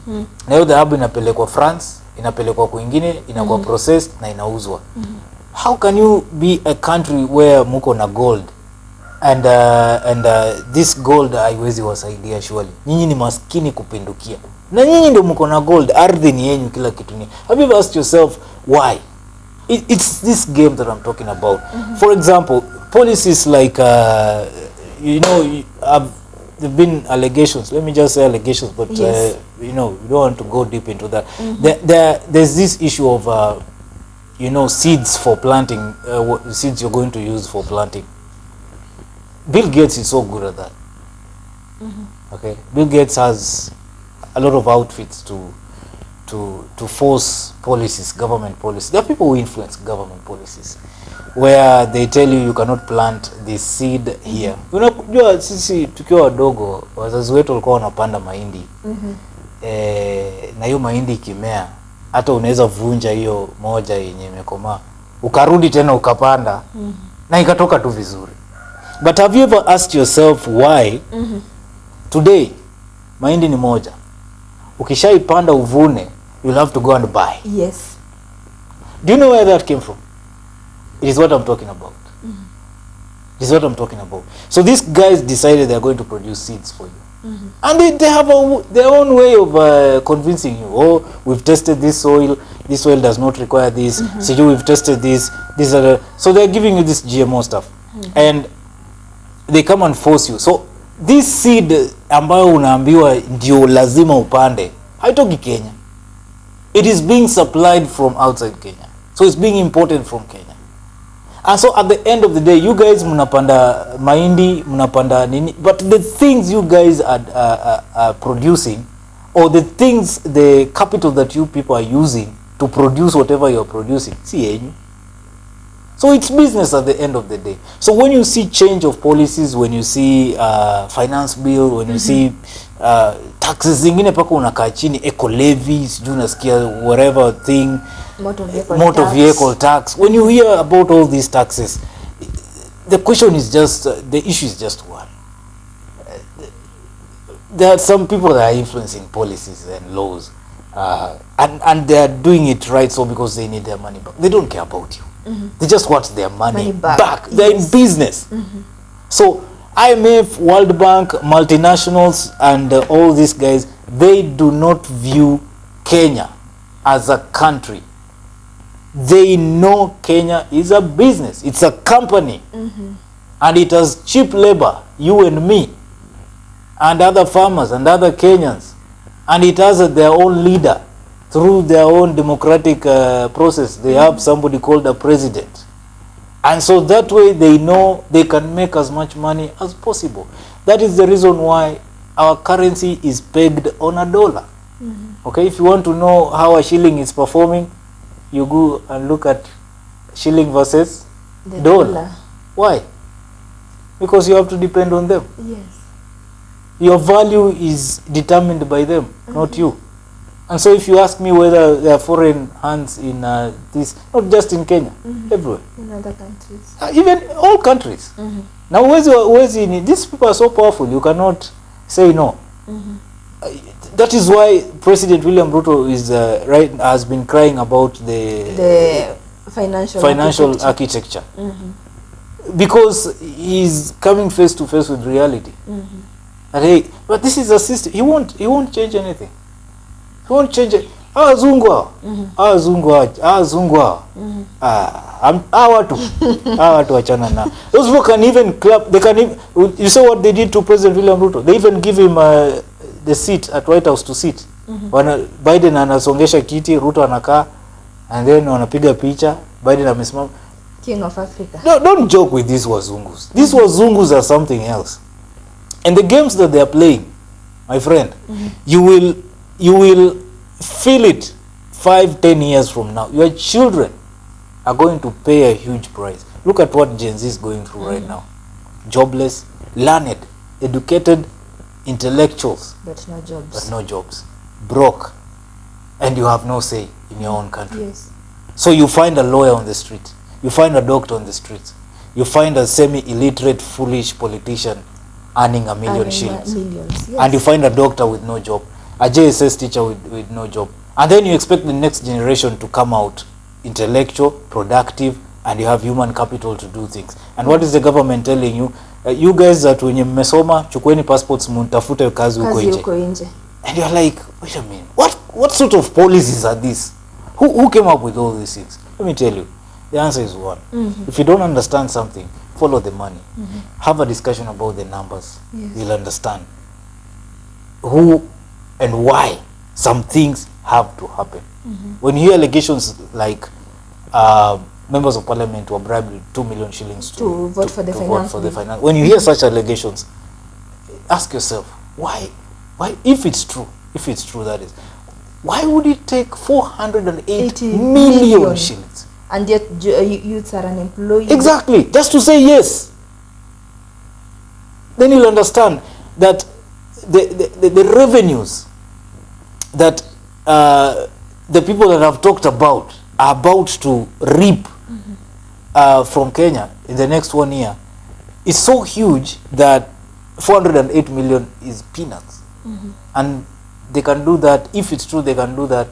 Na hiyo dhahabu inapelekwa France, inapelekwa kwingine, inakuwa processed na inauzwa. How can you be a country where muko na gold and this gold haiwezi wasaidia surely? Nyinyi ni maskini kupindukia. Na nyinyi ndio mko na gold, ardhi ni yenu, kila kitu ni. Have you ever asked yourself why? It's this game that I'm talking about. For example, policies like there've been allegations. Let me just say allegations, but Yes. we don't want to go deep into that. There's this issue of seeds for planting, seeds you're going to use for planting. Bill Gates is so good at that. Okay, Bill Gates has a lot of outfits to force policies, government policies. There are people who influence government policies where they tell you cannot plant this seed here. Unajua sisi tukiwa wadogo wazazi wetu walikuwa wanapanda mahindi. Na hiyo mahindi ikimea hata unaweza vunja hiyo moja yenye imekomaa ukarudi tena ukapanda na ikatoka tu vizuri. But have you ever asked yourself why today mahindi ni moja, ukishaipanda uvune, you'll have to go and buy? Yes. Do you know where that came from? It is what I'm talking about. It is what I'm talking about. So these guys decided they're going to produce seeds for you. And they have their own way of convincing you. Oh, we've tested this soil does not require this. So we've tested this other. So they're giving you this GMO stuff. And they come and force you. So this seed ambayo unaambiwa ndio lazima upande, haitoki Kenya. It is being supplied from outside Kenya. So it's being imported from Kenya. And so at the end of the day, you guys mnapanda mahindi, mnapanda nini, but the things you guys are producing, or the things, the capital that you people are using to produce whatever you're producing, see yenyu. So it's business at the end of the day. So when you see change of policies, when you see finance bill, when you see taxes zingine paka unakaa chini, eco levies, sijui unasikia whatever thing, motor vehicle tax. When you hear about all these taxes, the question is just, the issue is just one. There are some people that are influencing policies and laws, and they are doing it right so because they need their money back. They don't care about you. They just want their money back. They're in business. So IMF, World Bank, multinationals, and all these guys, they do not view Kenya as a country. They know Kenya is a business. It's a company. And it has cheap labor, you and me, and other farmers and other Kenyans. And it has their own leader. Through their own democratic process, they have somebody called a president. And so that way they know they can make as much money as possible. That is the reason why our currency is pegged on a dollar. Okay, if you want to know how a shilling is performing, you go and look at shilling versus The dollar. Why? Because you have to depend on them. Yes. Your value is determined by them, not you. And so if you ask me whether there are foreign hands in this, not just in Kenya, everywhere. In other countries. Even all countries. Now, these people are so powerful, you cannot say no. That is why President William Ruto is has been crying about The financial architecture. Because he's coming face to face with reality. And hey, but this is a system. He won't change anything. He won't change it. Wazungu watu wachana na. Those people can even clap. They can even, you saw what they did to President William Ruto. They even give him the seat at White House to sit. Biden anasongesha kiti, Ruto anakaa, and then wanapiga picha, Biden amesimama. King of Africa. No, don't joke with these wazungus. These wazungus are something else. And the games that they are playing, my friend, you will feel it 5-10 years from now. Your children are going to pay a huge price. Look at what Gen Z is going through right now. Jobless, learned, educated, intellectuals, But no jobs. but no jobs. Broke. And you have no say in your own country. Yes. So you find a lawyer on the street. You find a doctor on the street. You find a semi-illiterate, foolish politician earning a million shillings. Millions. Yes. And you find a doctor with no job. a JSS teacher with no job. And then you expect the next generation to come out intellectual, productive, and you have human capital to do things. And what is the government telling you? You guys that wenye mmesoma, chukueni passports mtafute kazi huko nje. And you're like, wait a minute, what sort of policies are these? Who came up with all these things? Let me tell you, the answer is one. If you don't understand something, follow the money. Have a discussion about the numbers. Yes. You'll understand who and why some things have to happen. When you hear allegations like members of parliament were bribed with 2 million shillings to vote for the finance. When you hear such allegations, ask yourself, why? If it's true, that is, why would it take 408 million shillings? And yet youths are unemployed. Exactly, just to say yes. Then you'll understand that the revenues that the people that I've talked about are about to reap from Kenya in the next 1 year is so huge that 408 million is peanuts. And they can do that, if it's true, they can do that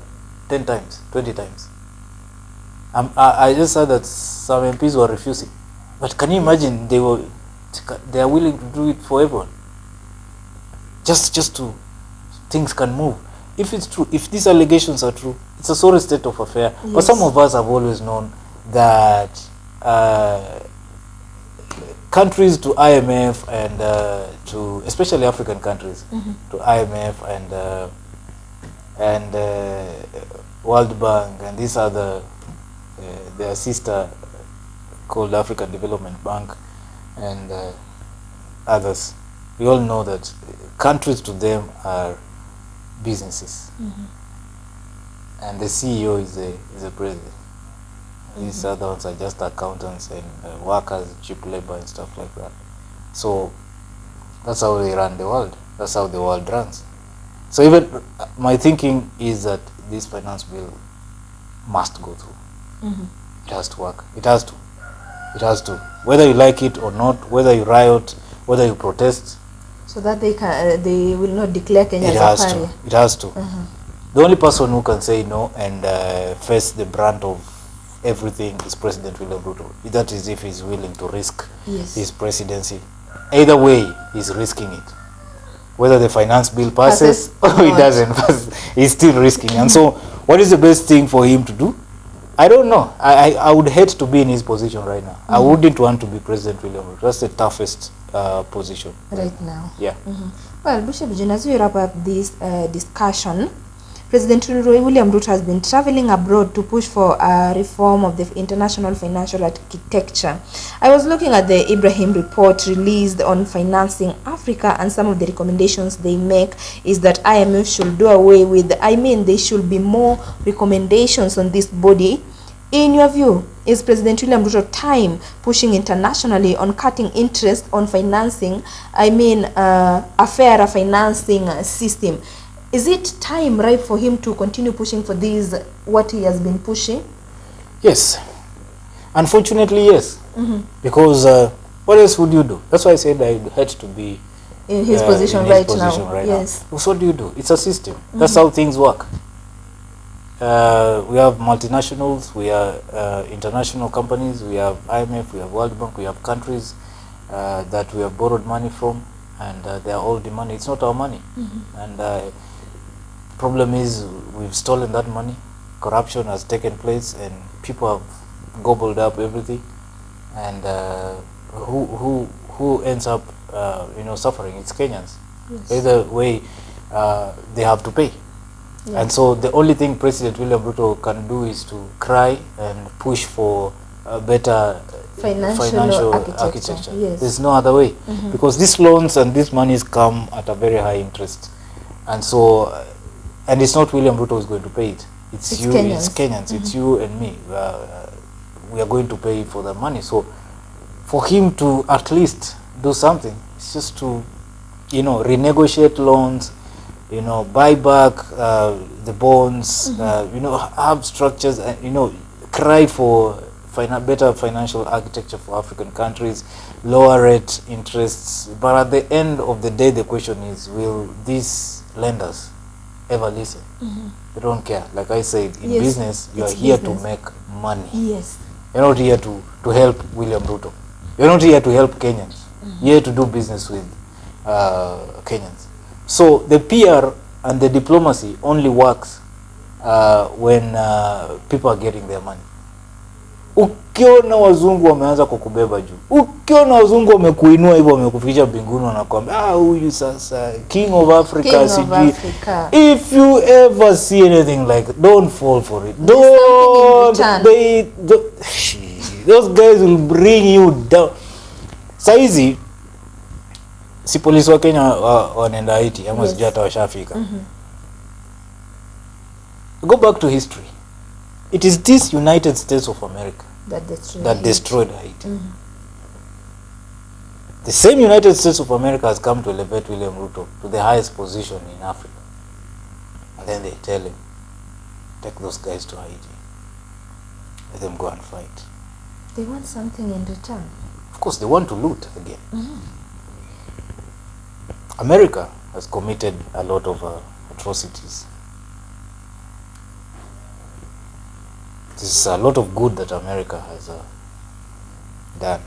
10 times, 20 times. I just said that some MPs were refusing. But can you imagine they are willing to do it for everyone? Just to, things can move. If it's true, if these allegations are true, it's a sorry state of affair. Yes. But some of us have always known that countries to IMF and to, especially African countries, to IMF and World Bank and these other, their sister called African Development Bank and others, we all know that countries to them are businesses, and the CEO is a president. These other ones are just accountants and workers, cheap labor and stuff like that. So that's how they run the world. That's how the world runs. So even my thinking is that this finance bill must go through. It has to work. It has to. It has to. Whether you like it or not, whether you riot, whether you protest. So that they will not declare Kenya as a paria. It has to. The only person who can say no and face the brunt of everything is President William Ruto. That is if he's willing to risk his presidency. Either way, he's risking it. Whether the finance bill passes or it doesn't pass, he's still risking. And so, what is the best thing for him to do? I don't know. I would hate to be in his position right now. I wouldn't want to be President William Ruto. That's the toughest position. Right now. Yeah. Well, Bishop June, as we wrap up this discussion, President William Ruto has been traveling abroad to push for a reform of the international financial architecture. I was looking at the Ibrahim report released on financing Africa, and some of the recommendations they make is that IMF should do away with, there should be more recommendations on this body. In your view, is President William Ruto time pushing internationally on cutting interest on financing, a fairer financing system? Is it time ripe for him to continue pushing for this, what he has been pushing? Yes. Unfortunately, yes. Because what else would you do? That's why I said I had to be in his position right now. Yes. So what do you do? It's a system. That's how things work. We have multinationals, we are international companies, we have IMF, we have World Bank, we have countries that we have borrowed money from, and they are all demanding. It's not our money. And problem is we've stolen that money. Corruption has taken place, and people have gobbled up everything. And who ends up suffering? It's Kenyans. Yes. Either way, they have to pay. Yeah. And so the only thing President William Ruto can do is to cry and push for a better financial architecture. Yes. There's no other way, because these loans and these monies come at a very high interest, and so and it's not William Ruto who's going to pay it. It's you, Kenyans. It's Kenyans, it's you and me. We are going to pay for the money. So for him to at least do something, it's just to renegotiate loans, buy back the bonds, have structures, and cry for better financial architecture for African countries, lower rate interests. But at the end of the day, the question is, will these lenders ever listen. They don't care. Like I said, in Yes, business, you are it's here business. to make money. Yes. You're not here to help William Ruto. You're not here to help Kenyans. You're here to do business with Kenyans. So the PR and the diplomacy only works when people are getting their money. Ukiona wazungu wameanza kukubeba juu, ukiona wazungu wamekuinua hivyo, wamekufikisha mbinguni, wanakuambia huyu sasa king of Africa, sijui. If you ever see anything like, don't fall for it. Those guys will bring you down. Saizi si polisi wa Kenya wanaenda Haiti ama sijui hata washafika. Go back to history. It is this United States of America that destroyed Haiti. The same United States of America has come to elevate William Ruto to the highest position in Africa. And then they tell him, take those guys to Haiti. Let them go and fight. They want something in return. Of course, they want to loot again. America has committed a lot of atrocities. There's a lot of good that America has done.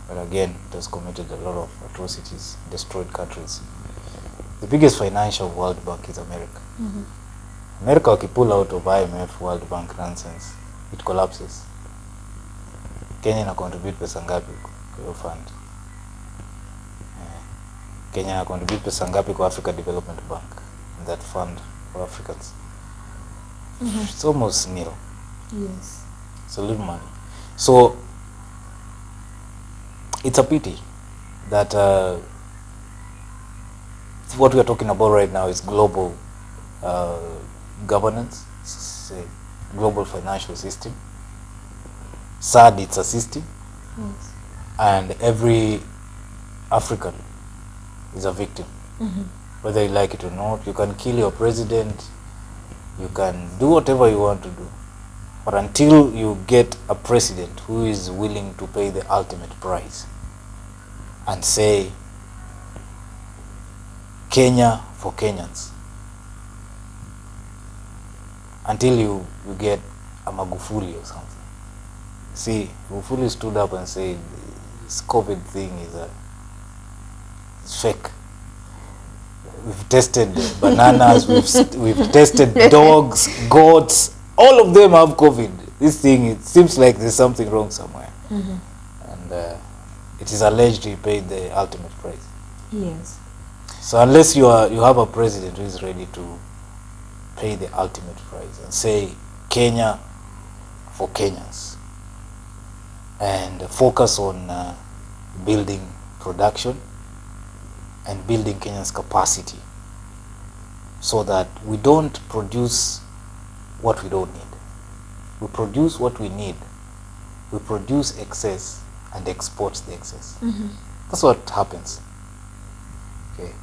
But again, it has committed a lot of atrocities, destroyed countries. The biggest financial World Bank is America. America wakipull out of IMF, World Bank nonsense, it collapses. Kenya ina contribute pesa ngapi kwa hiyo fund? Kenya ina contribute pesa ngapi kwa Africa Development Bank, in that fund for Africans? It's almost nil. Yes. It's a little money. So it's a pity that what we are talking about right now is global governance. It's a global financial system. Sad, it's a system. Yes. And every African is a victim. Whether you like it or not. You can kill your president, you can do whatever you want to do, but until you get a president who is willing to pay the ultimate price and say Kenya for Kenyans, until you get a Magufuli or something. See, Magufuli stood up and said this COVID thing is it's fake. We've tested bananas, we've tested dogs, goats, all of them have COVID. This thing, it seems like there's something wrong somewhere. And it is alleged he paid the ultimate price. Yes. So unless you have a president who is ready to pay the ultimate price and say Kenya for Kenyans and focus on building production and building Kenyans' capacity so that we don't produce what we don't need. We produce what we need. We produce excess and export the excess. That's what happens. Okay.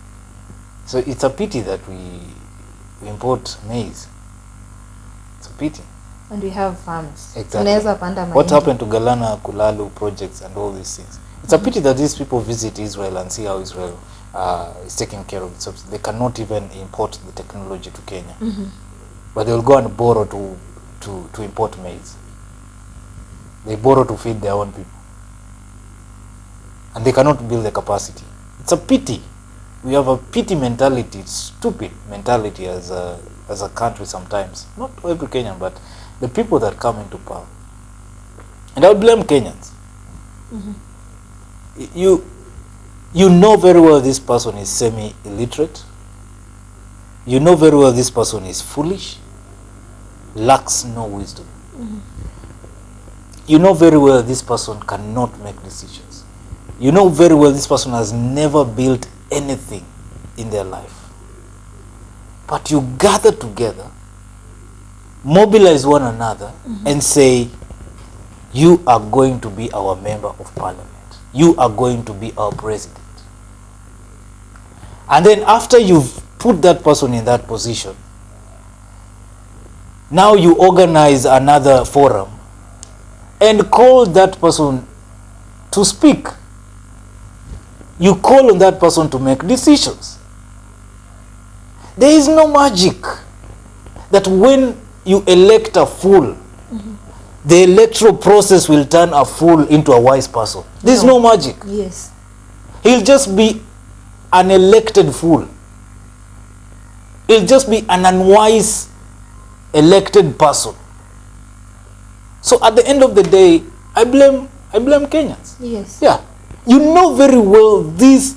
So it's a pity that we import maize. It's a pity. And we have farms. Exactly. Tunaweza panda mahindi. What happened to Galana, Kulalu projects and all these things? It's a pity that these people visit Israel and see how Israel is taking care of itself. They cannot even import the technology to Kenya. But they will go and borrow to import maize. They borrow to feed their own people. And they cannot build the capacity. It's a pity. We have a pity mentality, stupid mentality as a country sometimes. Not every Kenyan, but the people that come into power. And I would blame Kenyans. You know very well this person is semi-illiterate. You know very well this person is foolish, lacks no wisdom. You know very well this person cannot make decisions. You know very well this person has never built anything in their life. But you gather together, mobilize one another, and say, you are going to be our member of parliament. You are going to be our president. And then after you've put that person in that position, now you organize another forum and call that person to speak. You call on that person to make decisions. There is no magic that when you elect a fool, the electoral process will turn a fool into a wise person. There's no magic. Yes. He'll just be an elected fool. He'll just be an unwise elected person. So at the end of the day, I blame Kenyans. Yes. Yeah. You know very well this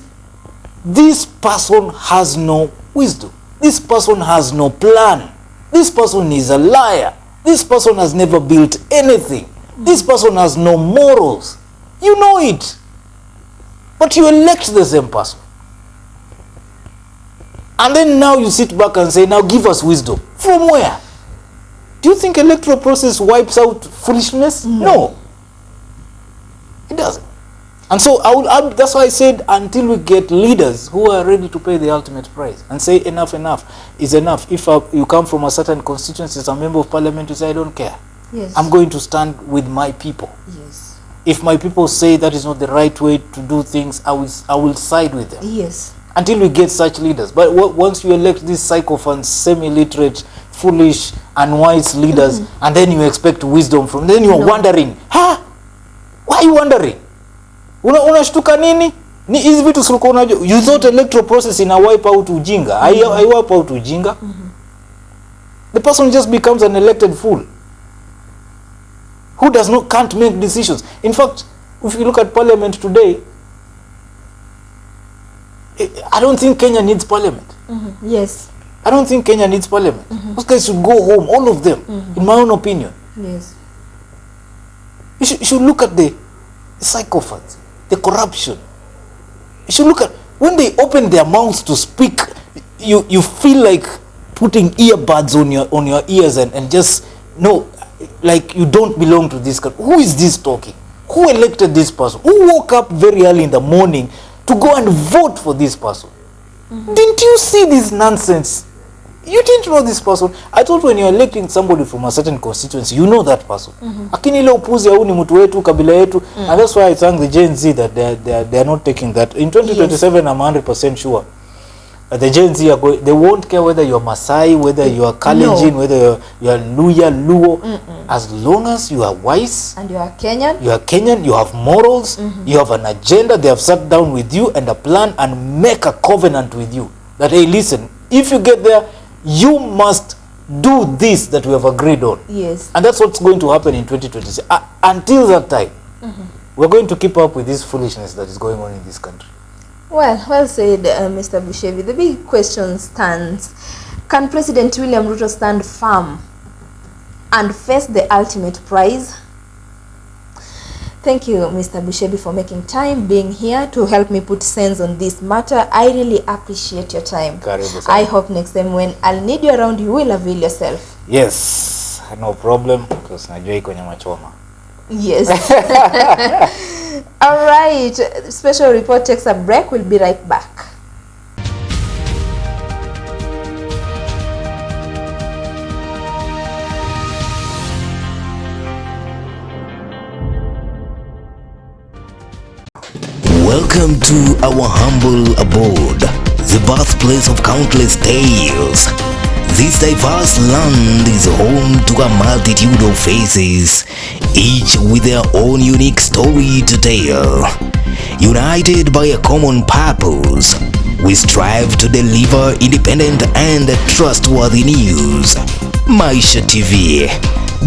person has no wisdom. This person has no plan. This person is a liar. This person has never built anything. This person has no morals. You know it. But you elect the same person. And then now you sit back and say, now give us wisdom. From where? Do you think electoral process wipes out foolishness? No. It doesn't. And so that's why I said, until we get leaders who are ready to pay the ultimate price and say enough is enough. If you come from a certain constituency as a member of parliament, you say, I don't care. Yes. I'm going to stand with my people. Yes. If my people say that is not the right way to do things, I will side with them. Yes. Until we get such leaders. But once you elect these sycophants, semi-literate, foolish, unwise leaders, and then you expect wisdom from them, then you're wondering, why are you wondering? Unashtuka nini? Ni hizi vitu sulikuwa unajua. You thought electoral process ina wipe out ujinga. I wipe out ujinga. The person just becomes an elected fool who can't make decisions. In fact, if you look at parliament today, I don't think Kenya needs parliament. Yes. I don't think Kenya needs parliament. Those guys should go home, all of them, in my own opinion. Yes. You should look at the sycophants, the corruption. You should look at, when they open their mouths to speak, you feel like putting earbuds on your ears and just, no, like you don't belong to this country. Who is this talking? Who elected this person? Who woke up very early in the morning to go and vote for this person? Didn't you see this nonsense? You didn't know this person. I thought when you're electing somebody from a certain constituency, you know that person. Lakini ile upuzi ya ni mtu wetu, kabila yetu, and that's why I thank the Gen Z that they are not taking that. In 2027, I'm 100% sure. The Gen Z they won't care whether you're Masai, whether you're Kalenjin, whether you're Luya, Luo. As long as you are wise, and you are Kenyan, you have morals, you have an agenda, they have sat down with you and a plan and make a covenant with you. That, hey, listen, if you get there, you must do this that we have agreed on. Yes. And that's what's going to happen in 2026. Until that time, we're going to keep up with this foolishness that is going on in this country. Well said, Mr. Bushevi. The big question stands: can President William Ruto stand firm and face the ultimate prize? Thank you, Mr. Bushevi, for making time, being here to help me put sense on this matter. I really appreciate your time. I hope next time when I'll need you around, you will avail yourself. Yes, no problem, because najua iko nyama choma. Yes. All right. Special report takes a break. We'll be right back. Welcome to our humble abode, the birthplace of countless tales. This diverse land is home to a multitude of faces, each with their own unique story to tell. United by a common purpose, we strive to deliver independent and trustworthy news. Maisha TV,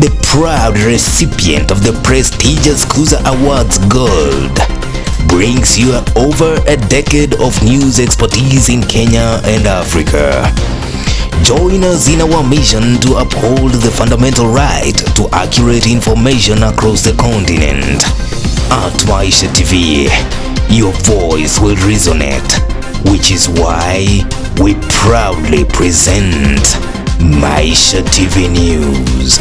the proud recipient of the prestigious Kuza Awards Gold, brings you over a decade of news expertise in Kenya and Africa. Join us in our mission to uphold the fundamental right to accurate information across the continent. At Maisha TV, your voice will resonate, which is why we proudly present Maisha TV News.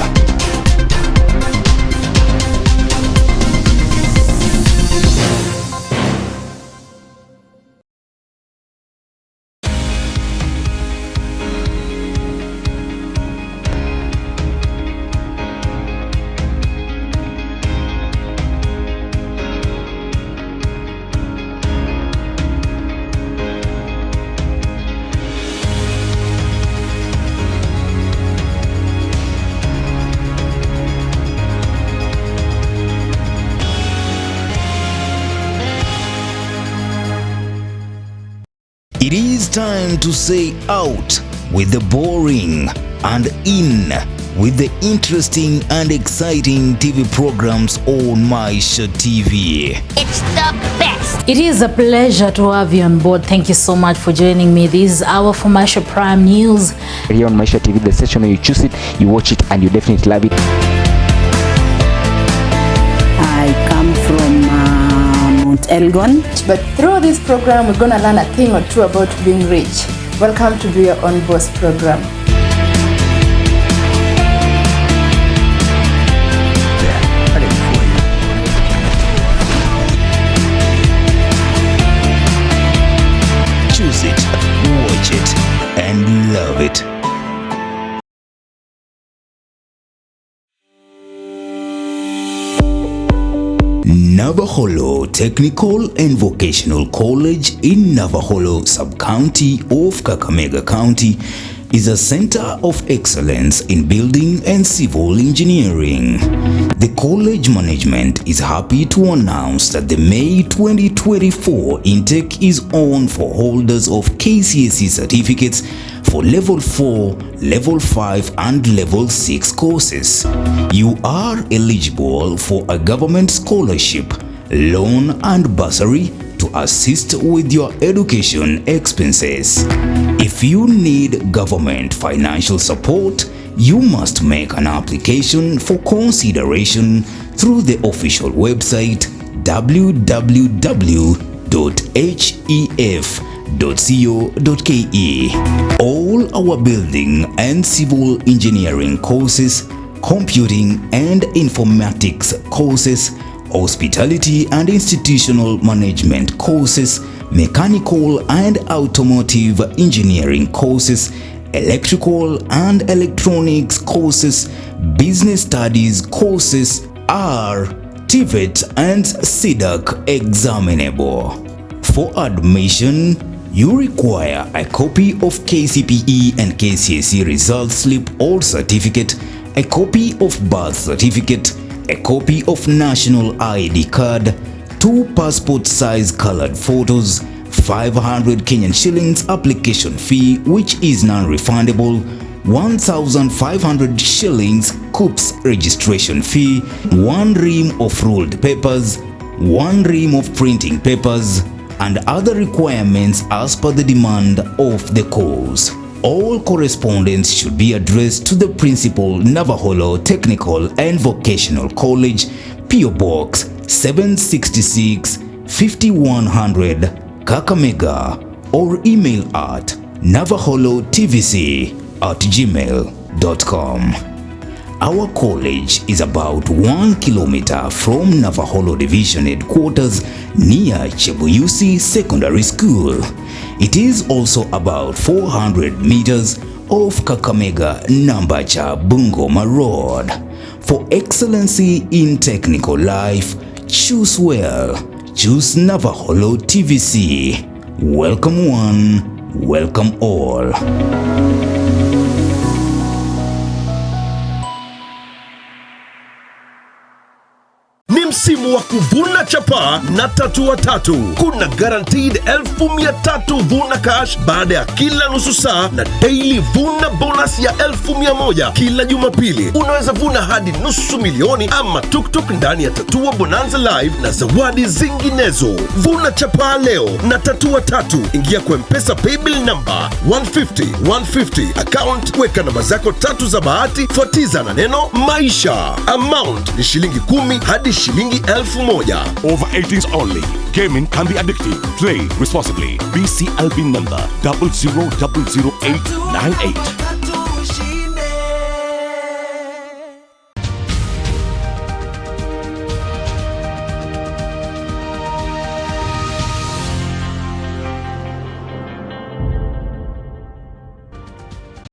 It is time to say out with the boring and in with the interesting and exciting TV programs on Maisha TV. It's the best. It is a pleasure to have you on board. Thank you so much for joining me. This is our Maisha Prime News. Here on Maisha TV, the session where you choose it, you watch it, and you definitely love it. I come from Mount Elgon. But through this program, we're going to learn a thing or two about being rich. Welcome to Be Your Own Boss program. Choose it, watch it, and love it. Navakholo Technical and Vocational College in Navakholo Sub-County of Kakamega County is a center of excellence in building and civil engineering. The college management is happy to announce that the May 2024 intake is on for holders of KCSE certificates for Level 4, Level 5 and Level 6 courses. You are eligible for a government scholarship, loan and bursary to assist with your education expenses. If you need government financial support, you must make an application for consideration through the official website www.hef.co.ke. All our building and civil engineering courses, computing and informatics courses, hospitality and institutional management courses, mechanical and automotive engineering courses, electrical and electronics courses, business studies courses are TVET and CDAC examinable. For admission, you require a copy of KCPE and KCSE result slip or certificate, a copy of birth certificate, a copy of national ID card, 2 passport-size colored photos, 500 Kenyan shillings application fee which is non-refundable, 1,500 shillings COOPS registration fee, 1 ream of ruled papers, 1 ream of printing papers, and other requirements as per the demand of the course. All correspondence should be addressed to the Principal, Navakholo Technical and Vocational College, PO Box 766 5100 Kakamega, or email at navakholotvc@gmail.com. Our college is about 1 kilometer from Navakholo Division Headquarters near Chebuyusi Secondary School. It is also about 400 meters off Kakamega Nambacha Bungoma Road. For excellency in technical life, choose well. Choose Navakholo TVC. Welcome one, welcome all. Msimu wa kuvuna chapa na tatua tatu. Kuna guaranteed 1,300 vuna cash baada ya kila nusu saa na daily vuna bonus ya 1,100 kila Jumapili. Unaweza vuna hadi nusu milioni ama tuktuk ndani ya Tatua Bonanza Live na zawadi zinginezo. Vuna chapa leo na tatua tatu. Ingia kwa M-Pesa paybill number 150 account, weka namba zako 3 za bahati, fuatiza na neno Maisha. Amount ni shilingi 10 hadi shilingi 1,000. Over 18s only. Gaming can be addictive. Play responsibly. BCLB number 00000898.